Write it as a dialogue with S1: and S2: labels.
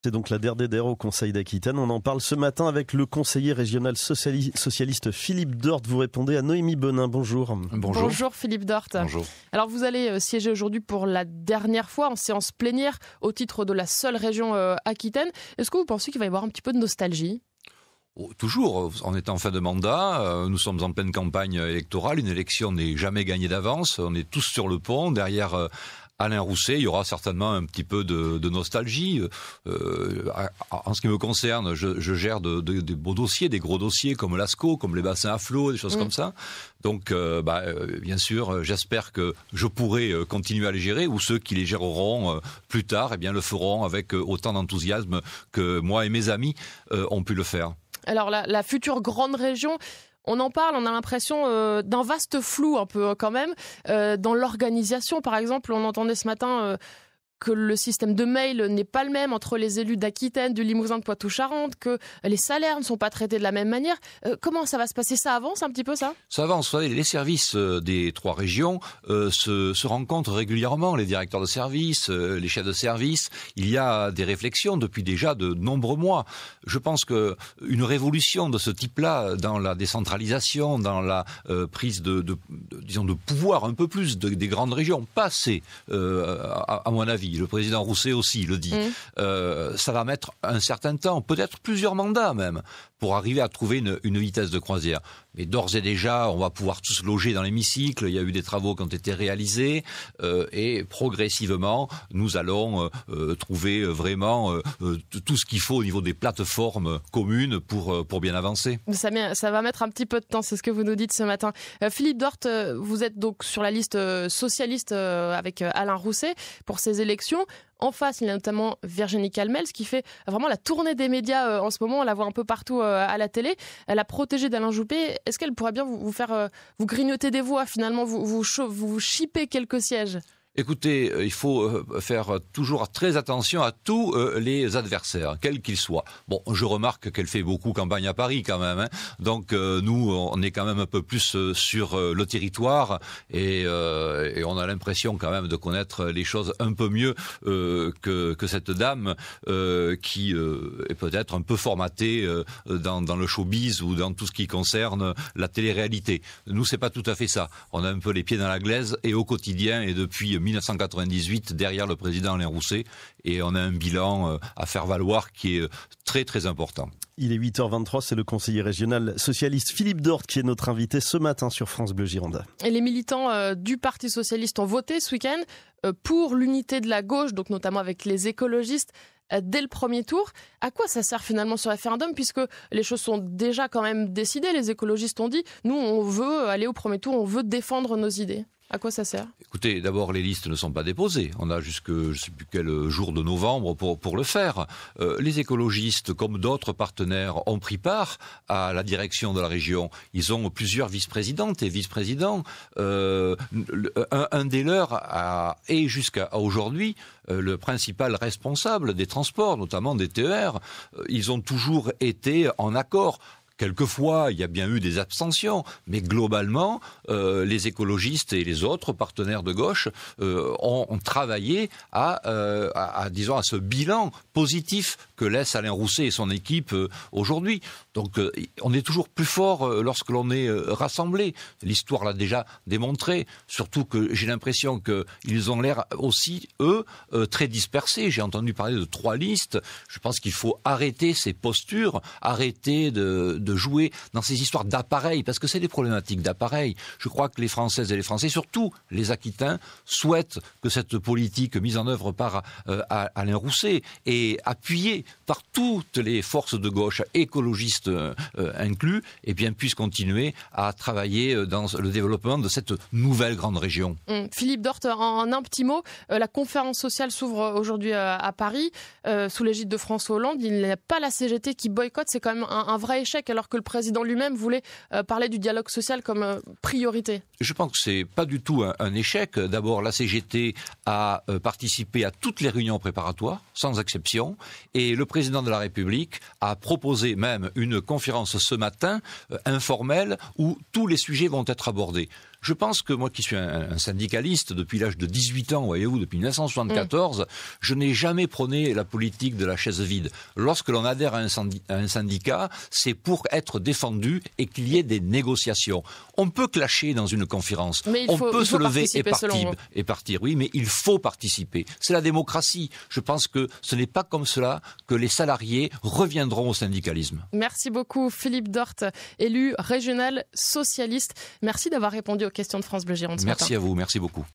S1: C'est donc la DER au Conseil d'Aquitaine. On en parle ce matin avec le conseiller régional socialiste Philippe Dort. Vous répondez à Noémie Benin. Bonjour.
S2: Bonjour Philippe Dort.
S3: Bonjour.
S2: Alors vous allez siéger aujourd'hui pour la dernière fois en séance plénière au titre de la seule région Aquitaine. Est-ce que vous pensez qu'il va y avoir un petit peu de nostalgie ?
S3: Toujours, on est en fin de mandat, nous sommes en pleine campagne électorale, une élection n'est jamais gagnée d'avance, on est tous sur le pont, derrière Alain Rousset, il y aura certainement un petit peu de nostalgie. En ce qui me concerne, je gère des beaux dossiers, des gros dossiers comme l'ASCO, comme les bassins à flot, des choses comme ça. Donc, bien sûr, j'espère que je pourrai continuer à les gérer, ou ceux qui les géreront plus tard, eh bien, le feront avec autant d'enthousiasme que moi et mes amis ont pu le faire.
S2: Alors la future grande région, on en parle, on a l'impression d'un vaste flou un peu quand même. Dans l'organisation, par exemple, on entendait ce matin que le système de mail n'est pas le même entre les élus d'Aquitaine, du Limousin, de Poitou-Charentes, que les salaires ne sont pas traités de la même manière. Comment ça va se passer ? Ça avance un petit peu, ça ?
S3: Ça avance. Vous savez, les services des trois régions se rencontrent régulièrement, les directeurs de service, les chefs de service. Il y a des réflexions depuis déjà de nombreux mois. Je pense qu'une révolution de ce type-là, dans la décentralisation, dans la prise de pouvoir un peu plus des grandes régions, pas assez, à mon avis. Le président Rousset aussi le dit. Ça va mettre un certain temps, peut-être plusieurs mandats même, pour arriver à trouver une vitesse de croisière. Mais d'ores et déjà, on va pouvoir tous loger dans l'hémicycle. Il y a eu des travaux qui ont été réalisés et progressivement, nous allons trouver vraiment tout ce qu'il faut au niveau des plateformes communes pour bien avancer.
S2: Ça va mettre un petit peu de temps, c'est ce que vous nous dites ce matin. Philippe Dort, vous êtes donc sur la liste socialiste avec Alain Rousset pour ces élections. En face, il y a notamment Virginie Calmels qui fait vraiment la tournée des médias en ce moment. On la voit un peu partout à la télé. Elle a protégé d'Alain Juppé. Est-ce qu'elle pourrait bien vous faire vous grignoter des voix finalement, vous chipper quelques sièges ?
S3: Écoutez, il faut faire toujours très attention à tous les adversaires, quels qu'ils soient. Bon, je remarque qu'elle fait beaucoup campagne à Paris quand même, hein. Donc nous, on est quand même un peu plus sur le territoire et on a l'impression quand même de connaître les choses un peu mieux que cette dame qui est peut-être un peu formatée dans le showbiz ou dans tout ce qui concerne la télé-réalité. Nous, c'est pas tout à fait ça. On a un peu les pieds dans la glaise et au quotidien et depuis 1998 derrière le président Alain Rousset et on a un bilan à faire valoir qui est très très important.
S1: Il est 8h23, c'est le conseiller régional socialiste Philippe Dort qui est notre invité ce matin sur France Bleu Gironde.
S2: Et les militants du Parti socialiste ont voté ce week-end pour l'unité de la gauche, donc notamment avec les écologistes, dès le premier tour. À quoi ça sert finalement ce référendum, puisque les choses sont déjà quand même décidées? Les écologistes ont dit, nous on veut aller au premier tour, on veut défendre nos idées. À quoi ça sert?
S3: Écoutez, d'abord, les listes ne sont pas déposées. On a jusque, je ne sais plus quel jour de novembre pour le faire. Les écologistes, comme d'autres partenaires, ont pris part à la direction de la région. Ils ont plusieurs vice-présidentes et vice-présidents. Un des leurs est jusqu'à aujourd'hui le principal responsable des transports, notamment des TER. Ils ont toujours été en accord. Quelquefois, il y a bien eu des abstentions, mais globalement, les écologistes et les autres partenaires de gauche ont travaillé à ce bilan positif que laisse Alain Rousset et son équipe aujourd'hui. Donc, on est toujours plus fort lorsque l'on est rassemblé. L'histoire l'a déjà démontré, surtout que j'ai l'impression qu'ils ont l'air aussi, eux, très dispersés. J'ai entendu parler de 3 listes. Je pense qu'il faut arrêter ces postures, arrêter de jouer dans ces histoires d'appareils, parce que c'est des problématiques d'appareils. Je crois que les Françaises et les Français, surtout les Aquitains, souhaitent que cette politique mise en œuvre par Alain Rousset et appuyée par toutes les forces de gauche, écologistes inclus, eh bien, puisse continuer à travailler dans le développement de cette nouvelle grande région.
S2: Philippe Dort, en un petit mot, la conférence sociale s'ouvre aujourd'hui à Paris, sous l'égide de François Hollande. Il n'y a pas la CGT qui boycotte, c'est quand même un vrai échec, alors que le président lui-même voulait parler du dialogue social comme priorité.
S3: Je pense que c'est pas du tout un échec. D'abord, la CGT a participé à toutes les réunions préparatoires, sans exception, et le président de la République a proposé même une conférence ce matin, informelle, où tous les sujets vont être abordés. Je pense que moi qui suis un syndicaliste depuis l'âge de 18 ans, voyez-vous, depuis 1974, je n'ai jamais prôné la politique de la chaise vide. Lorsque l'on adhère à un syndicat, c'est pour être défendu et qu'il y ait des négociations. On peut clasher dans une conférence, on peut se lever et partir, oui, mais il faut participer. C'est la démocratie. Je pense que ce n'est pas comme cela que les salariés reviendront au syndicalisme.
S2: Merci beaucoup Philippe Dort, élu régional socialiste. Merci d'avoir répondu aux questions de France Bleu Gironde ce matin.
S3: Merci à vous, merci beaucoup.